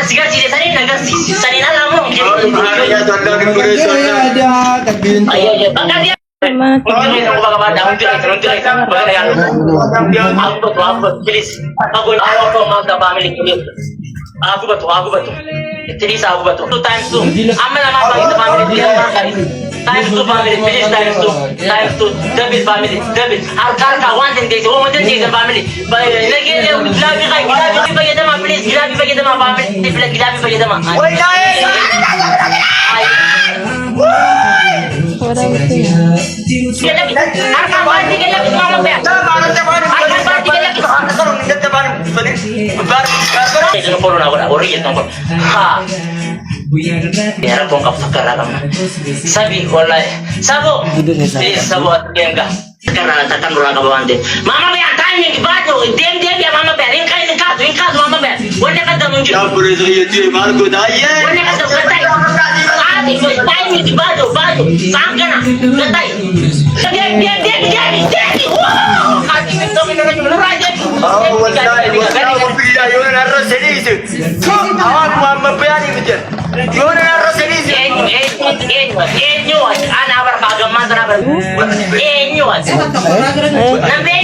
sigaji de sani nagasi sani na lamu ya tanda ni bure so ada tapi ayo ya bangga dia Mungkin aku bakal pada aku please aku mau ke family dulu aku betul jadi aku betul two times tuh amal sama family dia time to family please time to double family double arka one thing they want to take the family lagi dia gilabi bagi sama please gilabi bagi sama family gilabi bagi sama woi naik arka bandi ke lagi mama be arka bandi ke lagi kalau ni kita ban bani bar itu corona ora itu ha biar aku ngap sekarang sabi wallahi sabo sabo enggak karena takkan orang kabawante mama be tanya ke batu dem ya mama be in kazu mama be wanda kada mun ji ya bure so yeti mar ko daiye wanda kada katai adi ko tanya ke batu sangana katai dia kaki itu minum raja wallahi wallahi billahi yo na roselis awak mama be ani bijar yo na roselis enyo ana bar kagam mantra bar enyo nambe